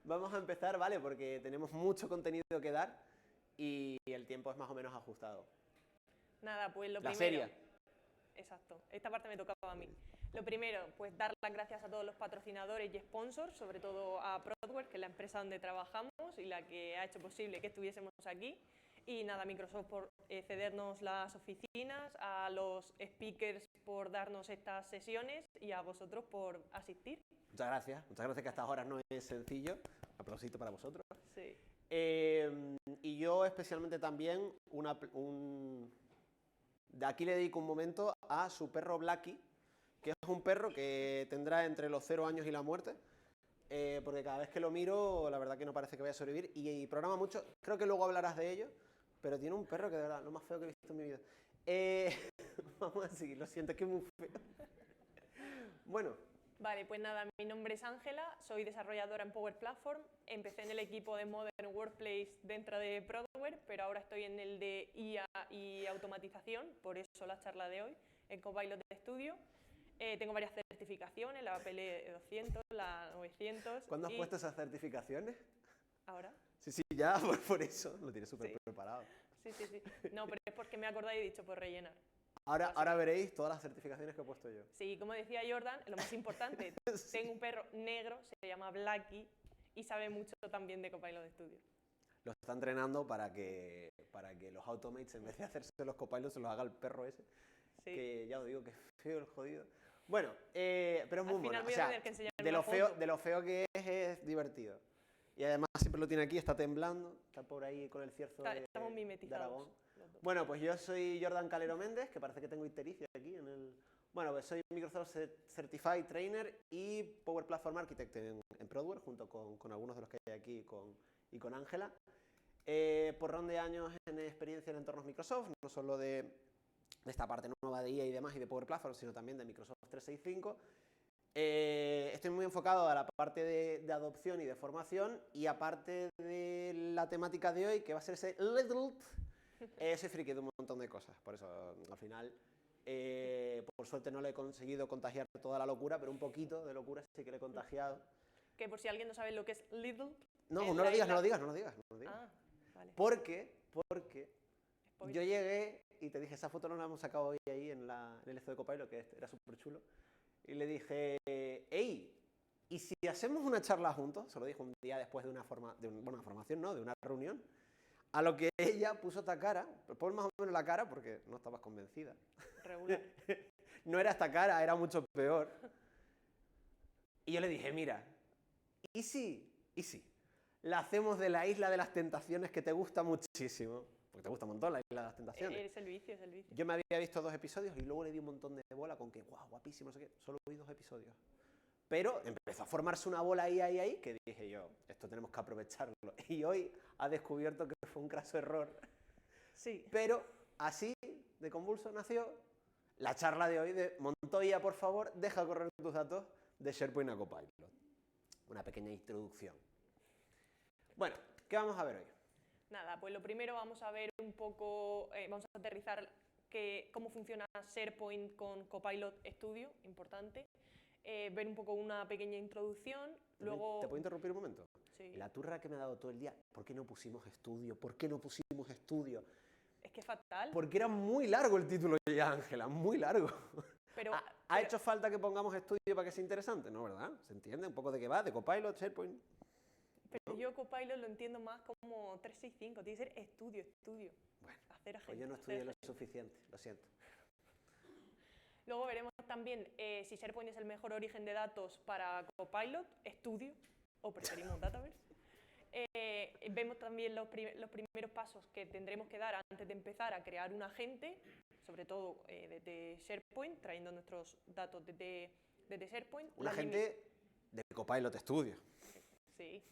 vamos a empezar, ¿vale? Porque tenemos mucho contenido que dar y el tiempo es más o menos ajustado. Nada, pues lo La primero... serie. Exacto, esta parte me tocaba a mí. Lo primero, pues dar las gracias a todos los patrocinadores y sponsors, sobre todo a Prodware, que es la empresa donde trabajamos y la que ha hecho posible que estuviésemos aquí. Y nada, a Microsoft por cedernos las oficinas, a los speakers por darnos estas sesiones y a vosotros por asistir. Muchas gracias que a estas horas no es sencillo. Aplausito para vosotros. Sí. Y yo especialmente también, de aquí le dedico un momento a su perro Blackie, que es un perro que tendrá entre los 0 años y la muerte, porque cada vez que lo miro, la verdad que no parece que vaya a sobrevivir, y programa mucho, creo que luego hablarás de ello, pero tiene un perro que de verdad, lo más feo que he visto en mi vida. Vamos a seguir, lo siento, es que es muy feo. Bueno. Vale, pues nada, mi nombre es Ángela, soy desarrolladora en Power Platform, empecé en el equipo de Modern Workplace dentro de Prodware, pero ahora estoy en el de IA y automatización, por eso la charla de hoy, en Copilot de Studio. Tengo varias certificaciones, la PL 200, la 900... ¿Cuándo has puesto esas certificaciones? ¿Ahora? Sí, ya, por eso, lo tienes súper preparado. Sí. No, pero es porque me he acordado y he dicho, pues rellenar. Ahora veréis todas las certificaciones que he puesto yo. Sí, como decía Jordan, lo más importante, sí. Tengo un perro negro, se llama Blackie, y sabe mucho también de Copilot de Studio. Lo está entrenando para que los automates, en vez de hacerse los copilots, se los haga el perro ese. Sí. Que ya os digo que es feo el jodido. Bueno, pero es muy bueno. O sea, de lo feo que es divertido. Y además siempre lo tiene aquí, está temblando, está por ahí con el cierzo Estamos mimetizados. De Aragón. Bueno, pues yo soy Jordan Calero Méndez, que parece que tengo ictericia aquí en el... Bueno, pues soy Microsoft Certified Trainer y Power Platform Architect en Prodware, junto con algunos de los que hay aquí y con Ángela. Porrón de años en experiencia en entornos Microsoft, no solo de esta parte nueva de IA y demás y de Power Platform, sino también de Microsoft 365. Estoy muy enfocado a la parte de adopción y de formación, y aparte de la temática de hoy, que va a ser ese soy friki de un montón de cosas, por eso al final, por suerte no le he conseguido contagiar toda la locura, pero un poquito de locura sí que le he contagiado. Que por si alguien no sabe lo que es Lidl... No lo digas. Ah, vale. Porque yo llegué y te dije, esa foto no la hemos sacado hoy ahí en el esto de Copilot, que era súper chulo. Y le dije, hey, ¿y si hacemos una charla juntos? Se lo dije un día después de una formación, no, de una reunión. A lo que ella puso esta cara, pon más o menos la cara porque no estabas convencida. Regular. No era esta cara, era mucho peor. Y yo le dije, mira, ¿y si la hacemos de la Isla de las Tentaciones, que te gusta muchísimo? Porque te gusta un montón la Isla de las Tentaciones. Es el vicio. Yo me había visto 2 episodios y luego le di un montón de bola con que, guau, guapísimo, no sé qué. Solo vi 2 episodios. Pero empezó a formarse una bola ahí, que dije yo, esto tenemos que aprovecharlo. Y hoy ha descubierto que fue un craso error. Sí. Pero así, de convulso, nació la charla de hoy de Montoya, por favor, deja correr tus datos de SharePoint a Copilot. Una pequeña introducción. Bueno, ¿qué vamos a ver hoy? Nada, pues lo primero vamos a ver un poco, vamos a aterrizar cómo funciona SharePoint con Copilot Studio, importante. Ver un poco una pequeña introducción, luego... ¿Te puedo interrumpir un momento? Sí. La turra que me ha dado todo el día, ¿por qué no pusimos estudio? Es que es fatal. Porque era muy largo el título ya, Ángela, muy largo. Pero, ¿Ha hecho falta que pongamos estudio para que sea interesante? No, ¿verdad? ¿Se entiende un poco de qué va? ¿De Copilot, SharePoint? Pero yo Copilot lo entiendo más como 365, tiene que ser estudio. Bueno, hacer pues yo no estudié lo suficiente, lo siento. Luego veremos también si SharePoint es el mejor origen de datos para Copilot, Studio, o preferimos Dataverse. Vemos también los primeros pasos que tendremos que dar antes de empezar a crear un agente, sobre todo desde SharePoint, trayendo nuestros datos desde SharePoint. Un agente de Copilot Studio. Sí,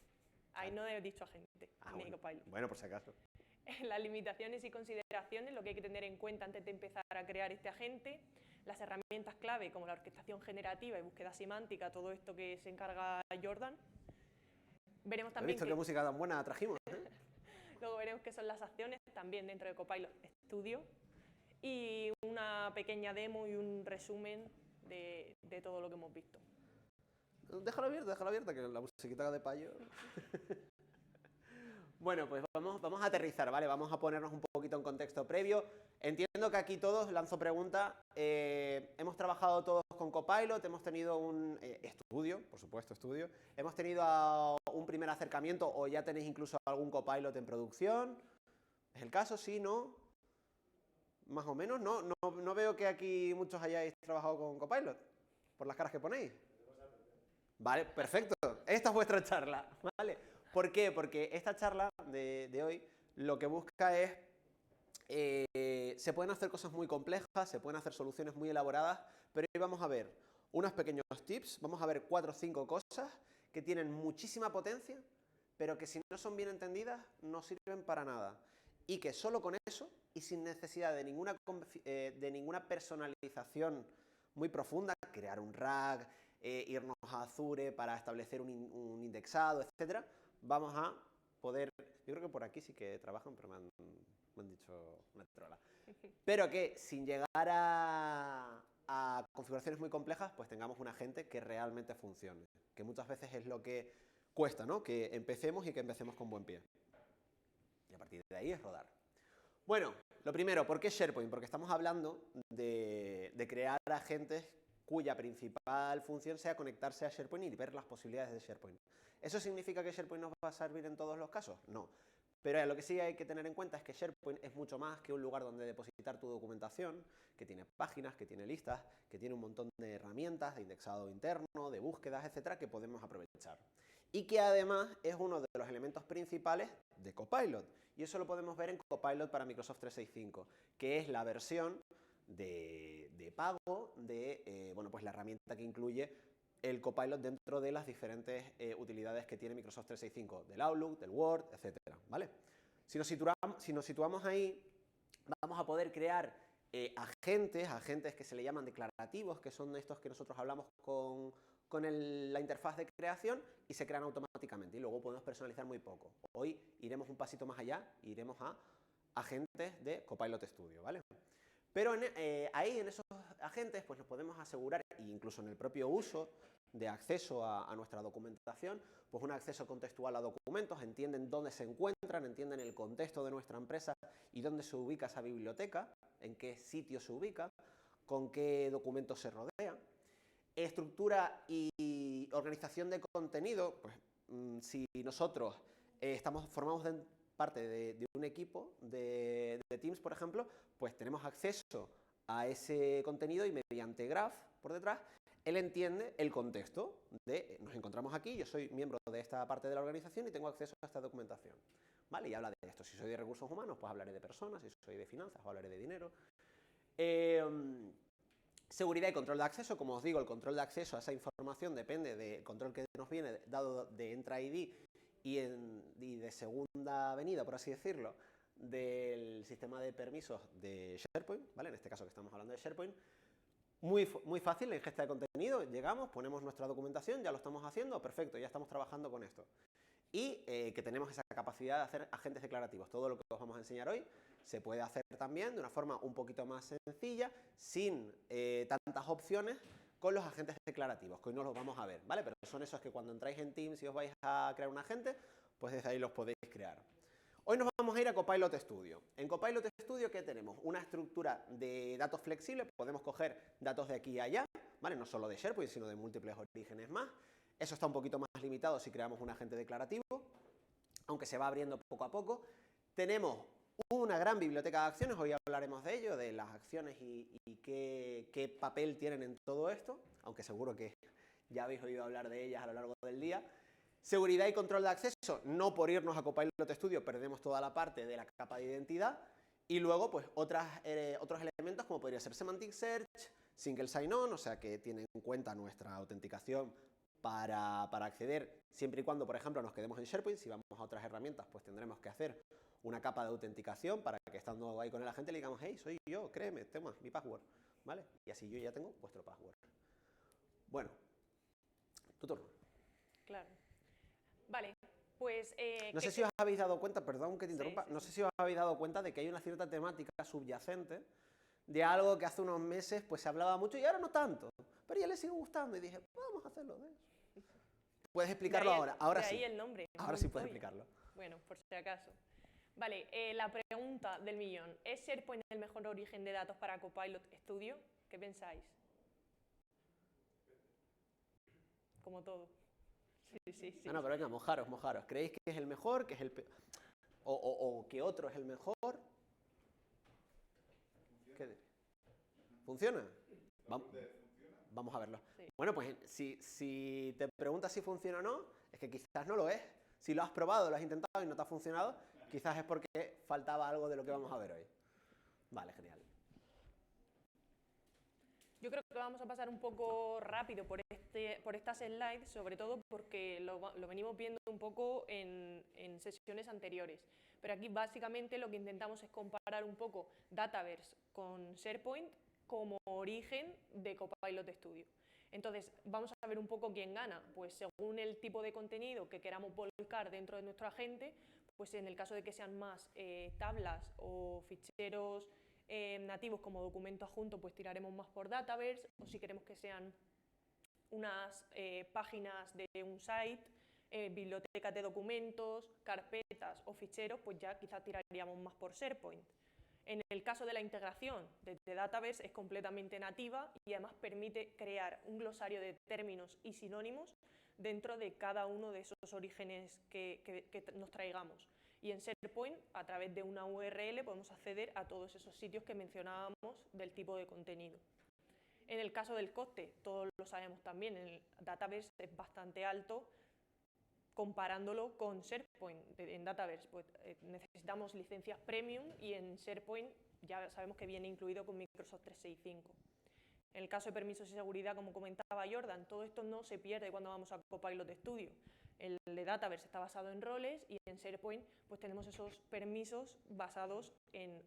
ahí no he dicho agente, ni Copilot. Bueno, por si acaso. Las limitaciones y consideraciones, lo que hay que tener en cuenta antes de empezar a crear este agente, las herramientas clave como la orquestación generativa y búsqueda semántica, todo esto que se encarga Jordan. Veremos también. He visto qué música tan buena trajimos, ¿eh? Luego veremos qué son las acciones también dentro de Copilot Studio y una pequeña demo y un resumen de todo lo que hemos visto. déjalo abierta, que la musiquita de payo. Bueno, pues vamos a aterrizar, ¿vale? Vamos a ponernos un poquito en contexto previo. Entiendo que aquí todos, lanzo pregunta, hemos trabajado todos con Copilot, hemos tenido un estudio, por supuesto estudio, hemos tenido un primer acercamiento o ya tenéis incluso algún Copilot en producción. ¿Es el caso? ¿Sí? ¿No? Más o menos, no veo que aquí muchos hayáis trabajado con Copilot, por las caras que ponéis. Vale, perfecto. Esta es vuestra charla, ¿vale? ¿Por qué? Porque esta charla de hoy lo que busca es, se pueden hacer cosas muy complejas, se pueden hacer soluciones muy elaboradas, pero hoy vamos a ver unos pequeños tips, vamos a ver 4 o 5 cosas que tienen muchísima potencia, pero que si no son bien entendidas no sirven para nada. Y que solo con eso, y sin necesidad de ninguna personalización muy profunda, crear un RAG, irnos a Azure para establecer un indexado, etcétera, vamos a poder... Yo creo que por aquí sí que trabajan, pero me han dicho una trola. Pero que sin llegar a configuraciones muy complejas, pues tengamos un agente que realmente funcione. Que muchas veces es lo que cuesta, ¿no? Que empecemos y que empecemos con buen pie. Y a partir de ahí es rodar. Bueno, lo primero, ¿por qué SharePoint? Porque estamos hablando de crear agentes cuya principal función sea conectarse a SharePoint y ver las posibilidades de SharePoint. ¿Eso significa que SharePoint nos va a servir en todos los casos? No. Pero lo que sí hay que tener en cuenta es que SharePoint es mucho más que un lugar donde depositar tu documentación, que tiene páginas, que tiene listas, que tiene un montón de herramientas de indexado interno, de búsquedas, etcétera, que podemos aprovechar. Y que además es uno de los elementos principales de Copilot. Y eso lo podemos ver en Copilot para Microsoft 365, que es la versión de pago de bueno, pues la herramienta que incluye el Copilot dentro de las diferentes utilidades que tiene Microsoft 365, del Outlook, del Word, etcétera, ¿vale? Si nos situamos ahí, vamos a poder crear agentes que se le llaman declarativos, que son estos que nosotros hablamos con la interfaz de creación y se crean automáticamente y luego podemos personalizar muy poco. Hoy iremos un pasito más allá, iremos a agentes de Copilot Studio, ¿vale? Pero ahí en esos agentes pues nos podemos asegurar, incluso en el propio uso de acceso a nuestra documentación, pues un acceso contextual a documentos, entienden dónde se encuentran, entienden el contexto de nuestra empresa y dónde se ubica esa biblioteca, en qué sitio se ubica, con qué documentos se rodea. Estructura y organización de contenido, pues si nosotros formamos parte de un equipo de Teams, por ejemplo, pues tenemos acceso a ese contenido y mediante Graph por detrás, él entiende el contexto de nos encontramos aquí, yo soy miembro de esta parte de la organización y tengo acceso a esta documentación. ¿Vale? Y habla de esto. Si soy de recursos humanos, pues hablaré de personas, si soy de finanzas, pues hablaré de dinero. Seguridad y control de acceso, como os digo, el control de acceso a esa información depende del control que nos viene dado de Entra ID y de segunda venida, por así decirlo, del sistema de permisos de SharePoint, ¿vale? En este caso que estamos hablando de SharePoint. Muy fácil la ingesta de contenido, llegamos, ponemos nuestra documentación, ya lo estamos haciendo, perfecto, ya estamos trabajando con esto. Y que tenemos esa capacidad de hacer agentes declarativos. Todo lo que os vamos a enseñar hoy se puede hacer también de una forma un poquito más sencilla, sin tantas opciones, con los agentes declarativos, que hoy no los vamos a ver, ¿vale? Pero son esos que cuando entráis en Teams y os vais a crear un agente, pues desde ahí los podéis crear. Hoy nos vamos a ir a Copilot Studio. En Copilot Studio, ¿qué tenemos? Una estructura de datos flexible, podemos coger datos de aquí y allá, ¿vale? No solo de SharePoint, sino de múltiples orígenes más. Eso está un poquito más limitado si creamos un agente declarativo, aunque se va abriendo poco a poco. Tenemos una gran biblioteca de acciones, hoy hablaremos de ello, de las acciones y qué papel tienen en todo esto, aunque seguro que ya habéis oído hablar de ellas a lo largo del día. Seguridad y control de acceso, no por irnos a Copilot Studio perdemos toda la parte de la capa de identidad. Y luego, pues, otros elementos como podría ser Semantic Search, Single Sign-On, o sea que tiene en cuenta nuestra autenticación para acceder, siempre y cuando, por ejemplo, nos quedemos en SharePoint. Si vamos a otras herramientas, pues tendremos que hacer una capa de autenticación para que estando ahí con el agente le digamos, hey, soy yo, créeme, toma mi password, ¿vale? Y así yo ya tengo vuestro password. Bueno, tu turno. Claro. Vale, pues... no sé si os habéis dado cuenta, perdón que te interrumpa, sí. No sé si os habéis dado cuenta de que hay una cierta temática subyacente de algo que hace unos meses pues se hablaba mucho y ahora no tanto, pero ya le sigue gustando y dije, vamos a hacerlo de eso. Puedes explicarlo ahora. Ahora de sí. ahí el nombre. Ahora sí puedes Montoya. explicarlo. Bueno, por si acaso. Vale, la pregunta del millón. ¿Es SharePoint el mejor origen de datos para Copilot Studio? ¿Qué pensáis? Como todo. Sí. No, pero venga, mojaros. ¿Creéis que es el mejor, que es el peor? O que otro es el mejor? ¿Funciona? Vamos a verlo. Sí. Bueno, pues si te preguntas si funciona o no, es que quizás no lo es. Si lo has probado, lo has intentado y no te ha funcionado, quizás es porque faltaba algo de lo que vamos a ver hoy. Vale, genial. Yo creo que vamos a pasar un poco rápido por estas slides, sobre todo porque lo venimos viendo un poco en sesiones anteriores. Pero aquí básicamente lo que intentamos es comparar un poco Dataverse con SharePoint como origen de Copilot Studio. Entonces, vamos a ver un poco quién gana. Pues según el tipo de contenido que queramos volcar dentro de nuestro agente, pues en el caso de que sean más tablas o ficheros nativos como documento adjunto, pues tiraremos más por Dataverse, o si queremos que sean unas páginas de un site, bibliotecas de documentos, carpetas o ficheros, pues ya quizás tiraríamos más por SharePoint. En el caso de la integración desde Dataverse es completamente nativa y además permite crear un glosario de términos y sinónimos dentro de cada uno de esos orígenes que nos traigamos. Y en SharePoint, a través de una URL, podemos acceder a todos esos sitios que mencionábamos del tipo de contenido. En el caso del coste, todos lo sabemos también, el Dataverse es bastante alto comparándolo con SharePoint. En Dataverse pues, necesitamos licencias premium y en SharePoint ya sabemos que viene incluido con Microsoft 365. En el caso de permisos y seguridad, como comentaba Jordan, todo esto no se pierde cuando vamos a Copilot Studio. El de Dataverse está basado en roles y en SharePoint pues tenemos esos permisos basados en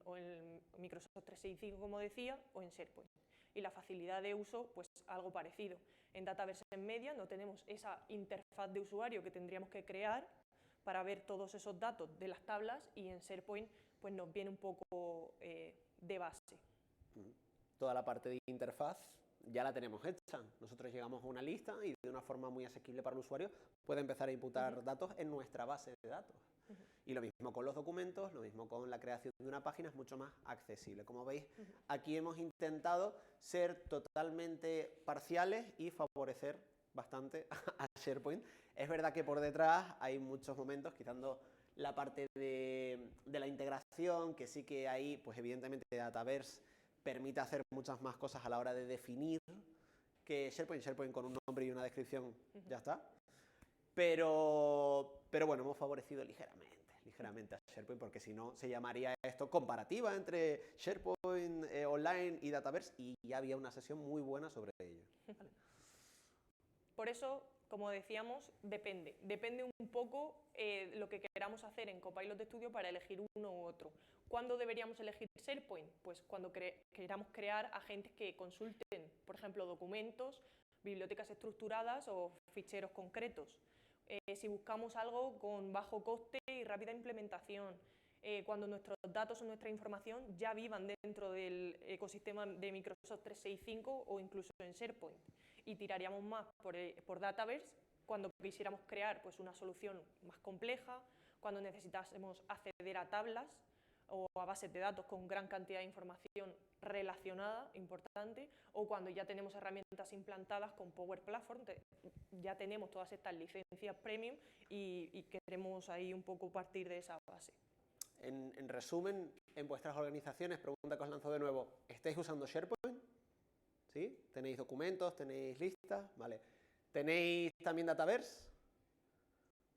Microsoft 365, como decía, o en SharePoint. Y la facilidad de uso, pues algo parecido. En Dataverse en Media no tenemos esa interfaz de usuario que tendríamos que crear para ver todos esos datos de las tablas y en SharePoint pues nos viene un poco de base. Toda la parte de interfaz ya la tenemos hecha. Nosotros llegamos a una lista y de una forma muy asequible para el usuario puede empezar a imputar datos en nuestra base de datos. Y lo mismo con los documentos, lo mismo con la creación de una página, es mucho más accesible. Como veis, aquí hemos intentado ser totalmente parciales y favorecer bastante a SharePoint. Es verdad que por detrás hay muchos momentos, quitando la parte de la integración, que sí que ahí, pues evidentemente Dataverse permite hacer muchas más cosas a la hora de definir que SharePoint. SharePoint con un nombre y una descripción ya está. Pero bueno, hemos favorecido ligeramente a SharePoint, porque si no se llamaría esto comparativa entre SharePoint Online y Dataverse y ya había una sesión muy buena sobre ello. ¿Vale? Por eso, como decíamos, depende un poco lo que queramos hacer en Copilot Studio para elegir uno u otro. ¿Cuándo deberíamos elegir SharePoint? Pues cuando queramos crear agentes que consulten, por ejemplo, documentos, bibliotecas estructuradas o ficheros concretos. Si buscamos algo con bajo coste y rápida implementación, cuando nuestros datos o nuestra información ya vivan dentro del ecosistema de Microsoft 365 o incluso en SharePoint. Y tiraríamos más por Dataverse cuando quisiéramos crear pues, una solución más compleja, cuando necesitásemos acceder a tablas o a bases de datos con gran cantidad de información relacionada, importante, o cuando ya tenemos herramientas implantadas con Power Platform, ya tenemos todas estas licencias premium y queremos ahí un poco partir de esa base. En resumen, en vuestras organizaciones, pregunta que os lanzo de nuevo, ¿estáis usando SharePoint? ¿Sí? ¿Tenéis documentos? ¿Tenéis listas? ¿Vale? ¿Tenéis también Dataverse?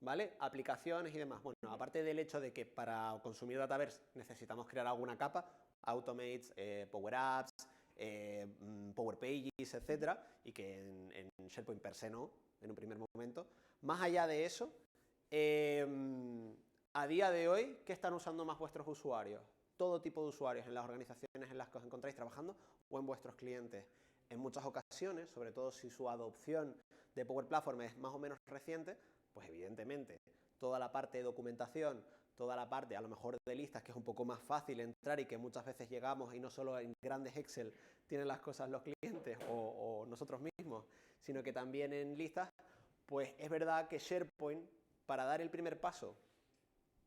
¿Vale? Aplicaciones y demás. Bueno, aparte del hecho de que para consumir Dataverse necesitamos crear alguna capa, Automates, Power Apps, Power Pages, etcétera, y que en SharePoint per se no, en un primer momento. Más allá de eso, a día de hoy, ¿qué están usando más vuestros usuarios? Todo tipo de usuarios en las organizaciones en las que os encontráis trabajando o en vuestros clientes. En muchas ocasiones, sobre todo si su adopción de Power Platform es más o menos reciente, pues evidentemente toda la parte de documentación, toda la parte a lo mejor de listas, que es un poco más fácil entrar y que muchas veces llegamos y no solo en grandes Excel tienen las cosas los clientes o nosotros mismos, sino que también en listas, pues es verdad que SharePoint, para dar el primer paso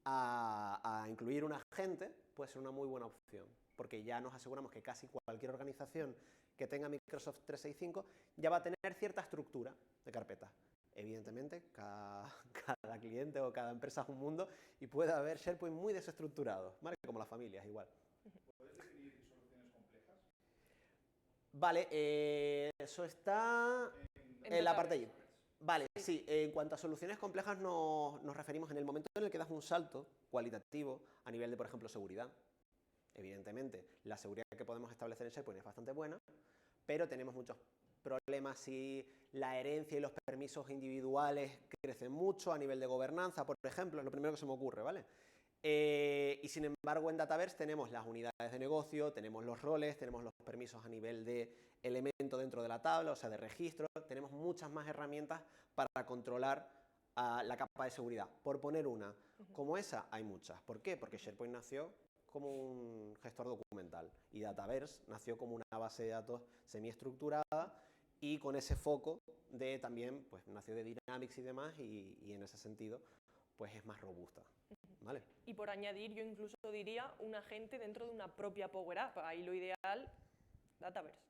a incluir un agente, puede ser una muy buena opción, porque ya nos aseguramos que casi cualquier organización que tenga Microsoft 365 ya va a tener cierta estructura de carpetas. Evidentemente, cada cliente o cada empresa es un mundo y puede haber SharePoint muy desestructurado, ¿vale? Como las familias, igual. ¿Puedes definir soluciones complejas? Vale, eso está en la parte de allí. Vale, sí, en cuanto a soluciones complejas nos referimos en el momento en el que das un salto cualitativo a nivel de, por ejemplo, seguridad. Evidentemente, la seguridad que podemos establecer en SharePoint es bastante buena, pero tenemos muchos problemas si la herencia y los permisos individuales crecen mucho a nivel de gobernanza, por ejemplo, es lo primero que se me ocurre, ¿vale? Y sin embargo, en Dataverse tenemos las unidades de negocio, tenemos los roles, tenemos los permisos a nivel de elemento dentro de la tabla, o sea, de registro, tenemos muchas más herramientas para controlar la capa de seguridad. Por poner una, como esa, hay muchas. ¿Por qué? Porque SharePoint nació como un gestor documental y Dataverse nació como una base de datos semiestructurada y con ese foco de también, pues nació de Dynamics y demás y en ese sentido, pues es más robusta. ¿Vale? Y por añadir, yo incluso diría un agente dentro de una propia Power App. Ahí lo ideal, Dataverse.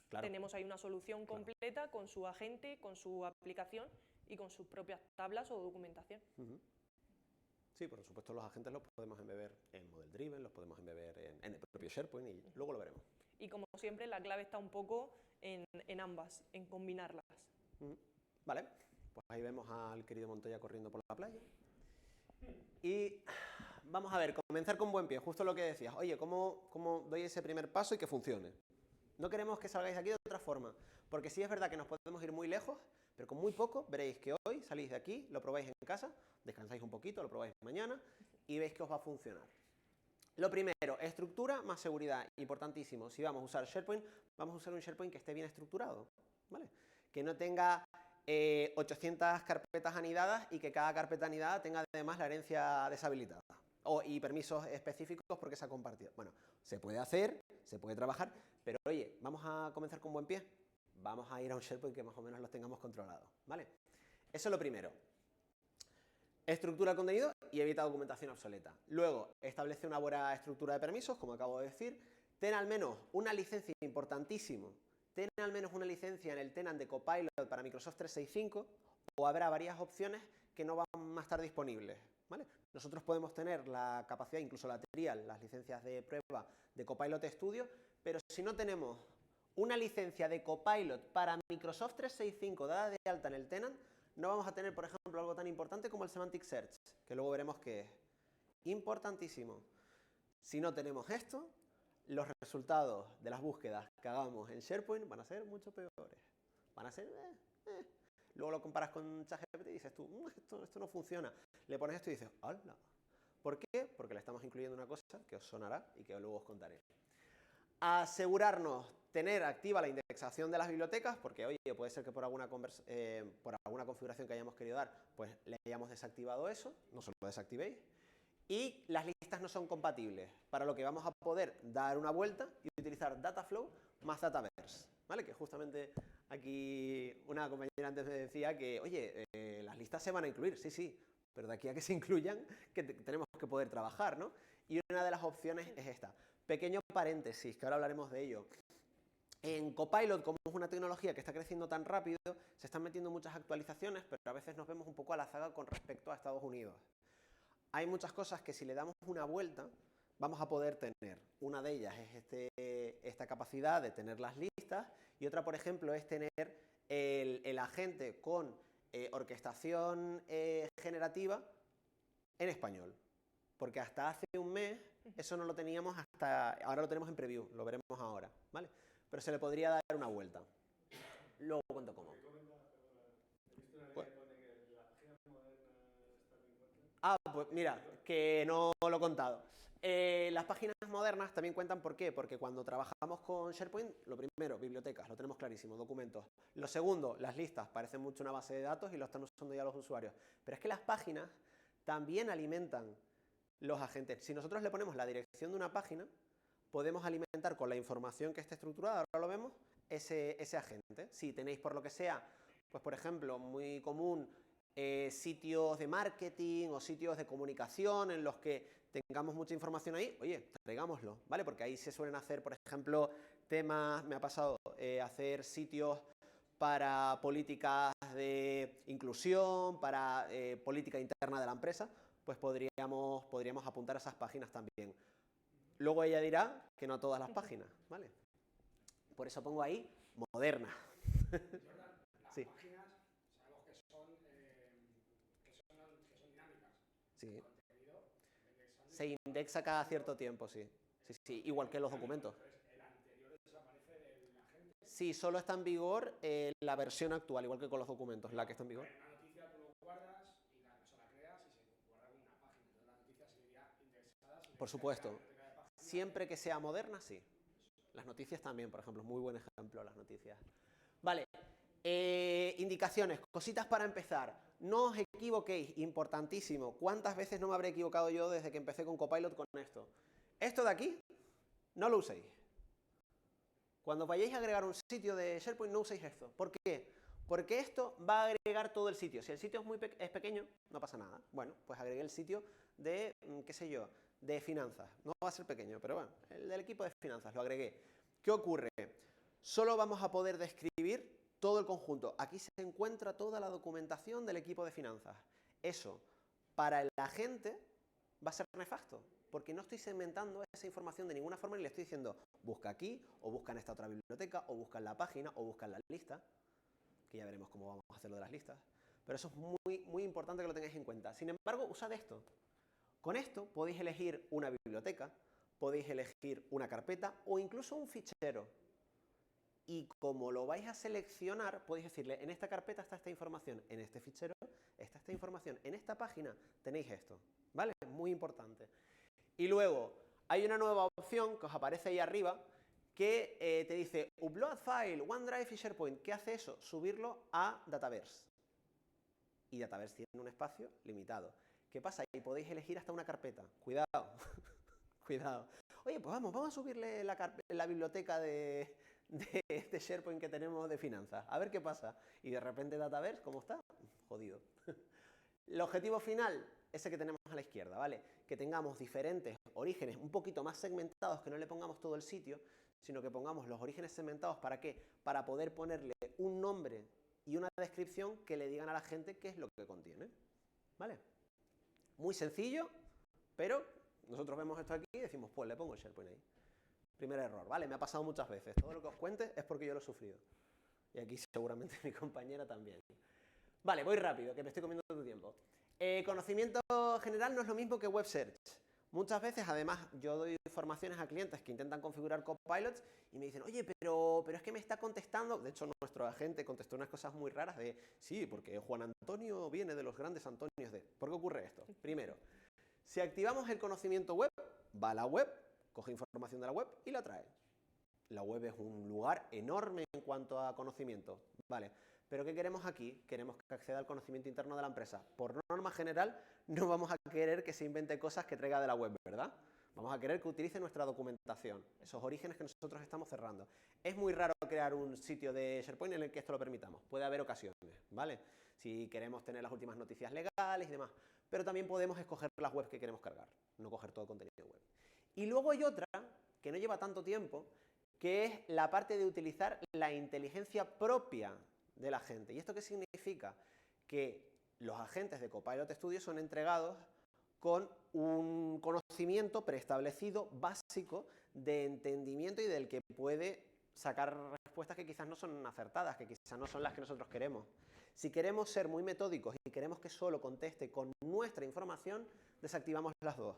Claro. Tenemos ahí una solución completa con su agente, con su aplicación y con sus propias tablas o documentación. Sí, por supuesto los agentes los podemos embeber en Model Driven, los podemos embeber en el propio SharePoint y luego lo veremos. Y como siempre, la clave está un poco en ambas, en combinarlas. Vale, pues ahí vemos al querido Montoya corriendo por la playa. Y vamos a ver, comenzar con buen pie, justo lo que decías. Oye, ¿cómo doy ese primer paso y que funcione? No queremos que salgáis de aquí de otra forma, porque sí es verdad que nos podemos ir muy lejos, pero con muy poco veréis que hoy salís de aquí, lo probáis en casa, descansáis un poquito, lo probáis mañana y veis que os va a funcionar. Lo primero, estructura más seguridad, importantísimo. Si vamos a usar SharePoint, vamos a usar un SharePoint que esté bien estructurado, ¿vale? Que no tenga 800 carpetas anidadas y que cada carpeta anidada tenga además la herencia deshabilitada y permisos específicos porque se ha compartido. Bueno, se puede hacer, se puede trabajar, pero oye, vamos a comenzar con buen pie. Vamos a ir a un SharePoint que más o menos los tengamos controlados, ¿vale? Eso es lo primero. Estructura el contenido y evita documentación obsoleta. Luego, establece una buena estructura de permisos, como acabo de decir. Ten al menos una licencia, importantísimo. Ten al menos una licencia en el tenant de Copilot para Microsoft 365 o habrá varias opciones que no van a estar disponibles, ¿vale? Nosotros podemos tener la capacidad, incluso la trial, las licencias de prueba de Copilot Studio, pero si no tenemos una licencia de Copilot para Microsoft 365 dada de alta en el tenant, no vamos a tener, por ejemplo, algo tan importante como el Semantic Search, que luego veremos que es importantísimo. Si no tenemos esto, los resultados de las búsquedas que hagamos en SharePoint van a ser mucho peores. Van a ser... Luego lo comparas con ChatGPT y dices tú, esto no funciona. Le pones esto y dices, ¡hala! ¿Por qué? Porque le estamos incluyendo una cosa que os sonará y que luego os contaré. Asegurarnos tener activa la indexación de las bibliotecas, porque oye, puede ser que por alguna configuración que hayamos querido dar, pues le hayamos desactivado eso, no se lo desactivéis. Y las listas no son compatibles, para lo que vamos a poder dar una vuelta y utilizar Dataflow más Dataverse, ¿vale? Que justamente aquí una compañera antes me decía que, oye, las listas se van a incluir, sí, pero de aquí a que se incluyan, que tenemos que poder trabajar, ¿no? Y una de las opciones es esta. Pequeño paréntesis, que ahora hablaremos de ello. En Copilot, como es una tecnología que está creciendo tan rápido, se están metiendo muchas actualizaciones, pero a veces nos vemos un poco a la zaga con respecto a Estados Unidos. Hay muchas cosas que si le damos una vuelta, vamos a poder tener. Una de ellas es esta capacidad de tener las listas y otra, por ejemplo, es tener el agente con orquestación generativa en español. Porque hasta hace un mes eso no lo teníamos ahora lo tenemos en preview, lo veremos ahora, ¿vale? Pero se le podría dar una vuelta. Luego cuento cómo. Pues mira, que no lo he contado. Las páginas modernas también cuentan, ¿por qué? Porque cuando trabajamos con SharePoint, lo primero, bibliotecas, lo tenemos clarísimo, documentos. Lo segundo, las listas, parecen mucho una base de datos y lo están usando ya los usuarios. Pero es que las páginas también alimentan los agentes. Si nosotros le ponemos la dirección de una página, podemos alimentar con la información que esté estructurada, ahora lo vemos, ese agente. Si tenéis por lo que sea, pues por ejemplo, muy común, sitios de marketing o sitios de comunicación en los que tengamos mucha información ahí, oye, traigámoslo, ¿vale? Porque ahí se suelen hacer, por ejemplo, temas, me ha pasado, hacer sitios para políticas de inclusión, para política interna de la empresa, pues podríamos apuntar a esas páginas también. Luego ella dirá que no a todas las páginas, ¿vale? Por eso pongo ahí moderna. Jordan, las Sí. páginas sabemos que son dinámicas. Sí. El contenido Se indexa cada cierto tiempo, sí. Sí, sí, igual que los documentos. Entonces, el anterior desaparece de la gente. Sí, solo está en vigor la versión actual, igual que con los documentos, la que está en vigor. Una noticia tú lo guardas y la creas y se guarda en una página. Entonces la noticia seguiría indexada. Por supuesto. Siempre que sea moderna, sí. Las noticias también, por ejemplo, es muy buen ejemplo las noticias. Vale, indicaciones, cositas para empezar. No os equivoquéis, importantísimo. ¿Cuántas veces no me habré equivocado yo desde que empecé con Copilot con esto? Esto de aquí, no lo uséis. Cuando vayáis a agregar un sitio de SharePoint, no uséis esto. ¿Por qué? Porque esto va a agregar todo el sitio. Si el sitio es pequeño, no pasa nada. Bueno, pues agregué el sitio de, qué sé yo, de finanzas. No va a ser pequeño, pero bueno, el del equipo de finanzas, lo agregué. ¿Qué ocurre? Solo vamos a poder describir todo el conjunto. Aquí se encuentra toda la documentación del equipo de finanzas. Eso, para el agente, va a ser nefasto, porque no estoy segmentando esa información de ninguna forma y le estoy diciendo, busca aquí, o busca en esta otra biblioteca, o busca en la página, o busca en la lista, que ya veremos cómo vamos a hacer lo de las listas. Pero eso es muy, muy importante que lo tengáis en cuenta. Sin embargo, usad esto. Con esto podéis elegir una biblioteca, podéis elegir una carpeta o incluso un fichero. Y como lo vais a seleccionar, podéis decirle, en esta carpeta está esta información, en este fichero está esta información, en esta página tenéis esto, ¿vale? Muy importante. Y luego, hay una nueva opción que os aparece ahí arriba, que te dice, upload file, OneDrive y SharePoint. ¿Qué hace eso? Subirlo a Dataverse. Y Dataverse tiene un espacio limitado. ¿Qué pasa? Ahí podéis elegir hasta una carpeta. Cuidado, cuidado. Oye, pues vamos a subirle la biblioteca de SharePoint que tenemos de finanzas. A ver qué pasa. Y de repente Dataverse, ¿cómo está? Jodido. El objetivo final, ese que tenemos a la izquierda, ¿vale? Que tengamos diferentes orígenes un poquito más segmentados, que no le pongamos todo el sitio, sino que pongamos los orígenes segmentados. ¿Para qué? Para poder ponerle un nombre y una descripción que le digan a la gente qué es lo que contiene. ¿Vale? Muy sencillo, pero nosotros vemos esto aquí y decimos, pues le pongo el SharePoint ahí. Primer error, ¿vale? Me ha pasado muchas veces. Todo lo que os cuente es porque yo lo he sufrido. Y aquí seguramente mi compañera también. Vale, voy rápido, que me estoy comiendo tu tiempo. Conocimiento general no es lo mismo que Web Search. Muchas veces, además, yo doy formaciones a clientes que intentan configurar Copilots y me dicen, oye, pero es que me está contestando. De hecho, nuestro agente contestó unas cosas muy raras de, sí, porque Juan Antonio viene de los grandes Antonios de... ¿Por qué ocurre esto? Primero, si activamos el conocimiento web, va a la web, coge información de la web y la trae. La web es un lugar enorme en cuanto a conocimiento, ¿vale? Pero ¿qué queremos aquí? Queremos que acceda al conocimiento interno de la empresa. Por norma general, no vamos a querer que se invente cosas que traiga de la web, ¿verdad? Vamos a querer que utilice nuestra documentación, esos orígenes que nosotros estamos cerrando. Es muy raro crear un sitio de SharePoint en el que esto lo permitamos. Puede haber ocasiones, ¿vale? Si queremos tener las últimas noticias legales y demás. Pero también podemos escoger las webs que queremos cargar, no coger todo el contenido web. Y luego hay otra, que no lleva tanto tiempo, que es la parte de utilizar la inteligencia propia de la gente. ¿Y esto qué significa? Que los agentes de Copilot Studio son entregados con un conocimiento preestablecido, básico, de entendimiento y del que puede sacar respuestas que quizás no son acertadas, que quizás no son las que nosotros queremos. Si queremos ser muy metódicos y queremos que solo conteste con nuestra información, desactivamos las dos.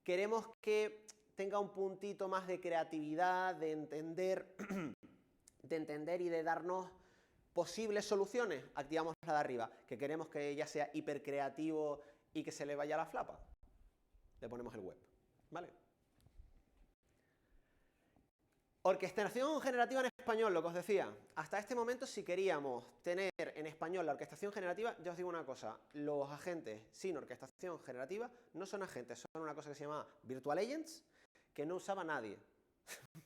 Queremos que tenga un puntito más de creatividad, de entender y de darnos posibles soluciones, activamos la de arriba. Que queremos que ella sea hipercreativo y que se le vaya la flapa, le ponemos el web, ¿vale? Orquestación generativa en español, lo que os decía. Hasta este momento, si queríamos tener en español la orquestación generativa, ya os digo una cosa, los agentes sin orquestación generativa no son agentes, son una cosa que se llama Virtual Agents, que no usaba nadie.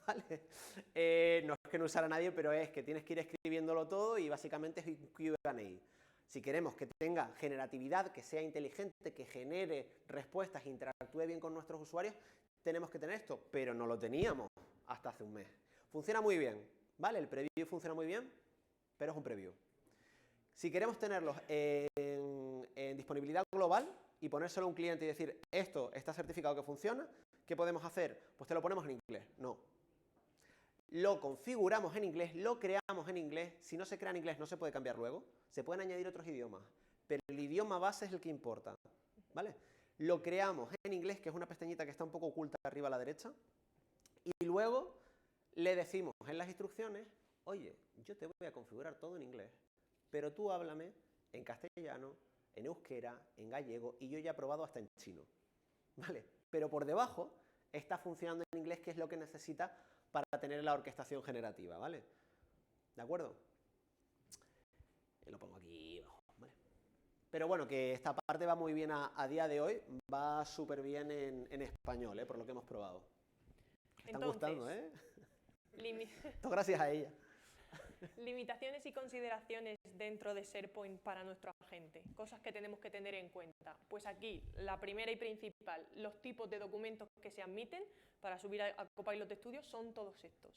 ¿vale? No es que no usara nadie, pero es que tienes que ir escribiéndolo todo y básicamente es un Q&A. Si queremos que tenga generatividad, que sea inteligente, que genere respuestas, interactúe bien con nuestros usuarios, tenemos que tener esto, pero no lo teníamos hasta hace un mes. Funciona muy bien, ¿vale? El preview funciona muy bien, pero es un preview. Si queremos tenerlos en disponibilidad global y ponérselo a un cliente y decir, esto está certificado que funciona, ¿qué podemos hacer? Pues te lo ponemos en inglés. No. Lo configuramos en inglés, lo creamos en inglés. Si no se crea en inglés, no se puede cambiar luego. Se pueden añadir otros idiomas, pero el idioma base es el que importa, ¿vale? Lo creamos en inglés, que es una pestañita que está un poco oculta arriba a la derecha, y luego le decimos en las instrucciones, oye, yo te voy a configurar todo en inglés, pero tú háblame en castellano, en euskera, en gallego, y yo ya he probado hasta en chino, ¿vale? Pero por debajo está funcionando en inglés, que es lo que necesita para tener la orquestación generativa, ¿vale? ¿De acuerdo? Lo pongo aquí abajo, ¿vale? Pero bueno, que esta parte va muy bien a día de hoy, va súper bien en español, por lo que hemos probado. Me están gustando, ¿eh? Esto gracias a ella. Limitaciones y consideraciones dentro de SharePoint para nuestro agente, cosas que tenemos que tener en cuenta. Pues aquí, la primera y principal, los tipos de documentos que se admiten para subir a Copilot Studio son todos estos.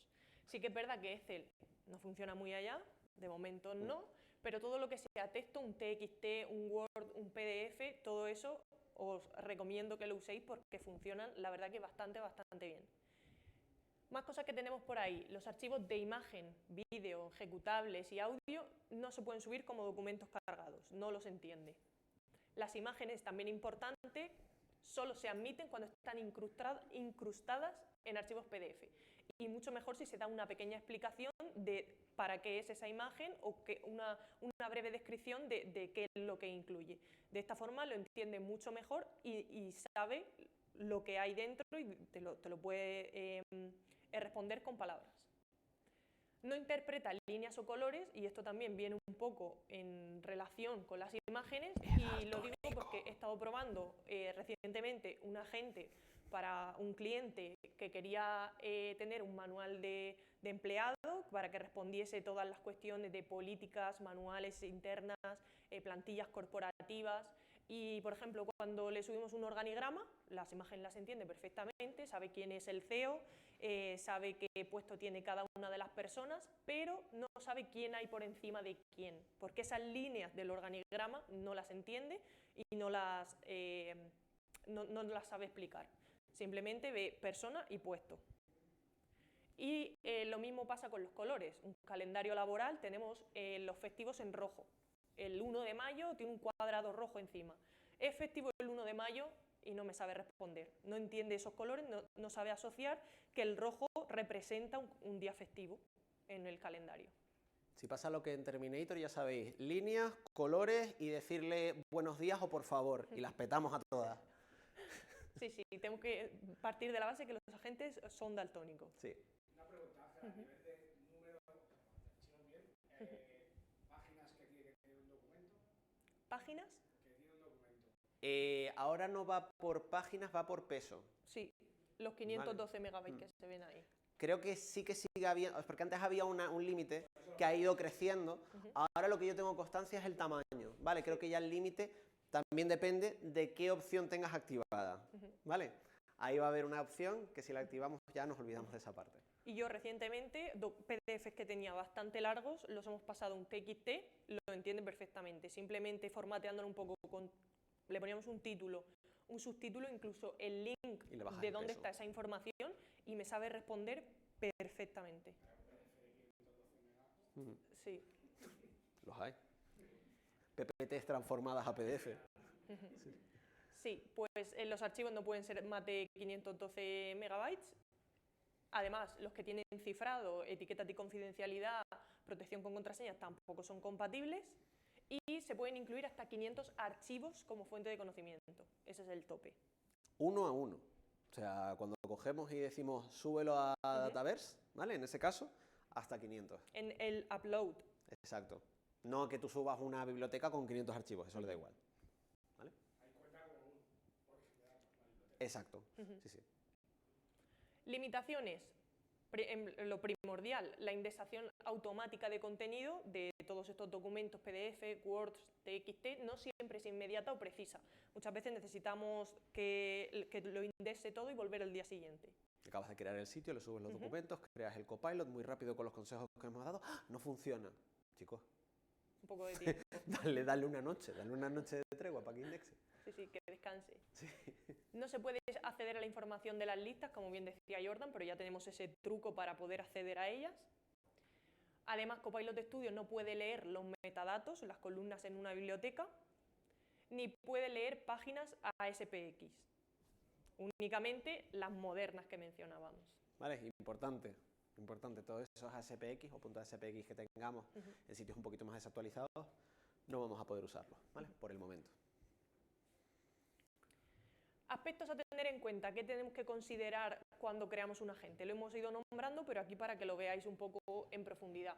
Sí que es verdad que Excel no funciona muy allá, de momento no, pero todo lo que sea texto, un TXT, un Word, un PDF, todo eso os recomiendo que lo uséis porque funcionan, la verdad que bastante bien. Más cosas que tenemos por ahí, los archivos de imagen, vídeo, ejecutables y audio no se pueden subir como documentos cargados, no los entiende. Las imágenes, también importante, solo se admiten cuando están incrustadas en archivos PDF. Y mucho mejor si se da una pequeña explicación de para qué es esa imagen o que una breve descripción de qué es lo que incluye. De esta forma lo entiende mucho mejor y sabe lo que hay dentro y te lo puede responder con palabras. No interpreta líneas o colores, y esto también viene un poco en relación con las imágenes, y lo digo porque he estado probando recientemente un agente para un cliente que quería tener un manual de empleado para que respondiese todas las cuestiones de políticas, manuales internas, plantillas corporativas. Y, por ejemplo, cuando le subimos un organigrama, las imágenes las entiende perfectamente, sabe quién es el CEO, sabe qué puesto tiene cada una de las personas, pero no sabe quién hay por encima de quién, porque esas líneas del organigrama no las entiende y no las sabe explicar. Simplemente ve persona y puesto. Y lo mismo pasa con los colores. Un calendario laboral, tenemos los festivos en rojo. El 1 de mayo tiene un cuadrado rojo encima. Es festivo el 1 de mayo y no me sabe responder. No entiende esos colores, no sabe asociar que el rojo representa un día festivo en el calendario. Si pasa lo que en Terminator, ya sabéis, líneas, colores y decirle buenos días o por favor, y las petamos a todas. Sí, tengo que partir de la base que los agentes son daltónicos. Sí. Una pregunta, Ángela, a nivel de número, archivos bien, páginas que tiene que tener un documento. ¿Páginas? Que tiene un documento. Ahora no va por páginas, va por peso. Sí, los 512 megabytes que se ven ahí. Creo que sí que sigue habiendo, porque antes había un límite que ha ido creciendo. Ahora lo que yo tengo constancia es el tamaño, ¿vale? Creo que ya el límite también depende de qué opción tengas activada, ¿vale? Ahí va a haber una opción que si la activamos ya nos olvidamos de esa parte. Y yo recientemente, PDFs que tenía bastante largos, los hemos pasado a un TXT, lo entiende perfectamente. Simplemente formateándolo un poco, le poníamos un título, un subtítulo, incluso el link de dónde está esa información, y me sabe responder perfectamente. Sí. Los hay. PPTs transformadas a PDF. Sí, pues los archivos no pueden ser más de 512 megabytes. Además, los que tienen cifrado, etiquetas de confidencialidad, protección con contraseñas tampoco son compatibles. Y se pueden incluir hasta 500 archivos como fuente de conocimiento. Ese es el tope. 1 a 1. O sea, cuando cogemos y decimos súbelo a Dataverse, ¿vale? En ese caso, hasta 500. En el upload. Exacto. No que tú subas una biblioteca con 500 archivos, eso le da igual. ¿Vale? Ahí cuenta como un origen de datos, una biblioteca. Exacto. Sí. Limitaciones. Lo primordial, la indexación automática de contenido de todos estos documentos PDF, Word, TXT, no siempre es inmediata o precisa. Muchas veces necesitamos que lo indexe todo y volver al día siguiente. Acabas de crear el sitio, le subes los documentos, creas el copilot muy rápido con los consejos que hemos dado. ¡Ah! No funciona. Chicos, Un poco de tiempo. dale una noche de tregua para que indexe. Sí, que descanse. Sí. No se puede acceder a la información de las listas, como bien decía Jordan, pero ya tenemos ese truco para poder acceder a ellas. Además, Copilot Studio no puede leer los metadatos, las columnas en una biblioteca, ni puede leer páginas ASPX, únicamente las modernas que mencionábamos. Vale, importante, todos esos ASPX o puntos ASPX que tengamos en sitios un poquito más desactualizados, no vamos a poder usarlos, ¿vale? Por el momento. Aspectos a tener en cuenta, ¿qué tenemos que considerar cuando creamos un agente? Lo hemos ido nombrando, pero aquí para que lo veáis un poco en profundidad.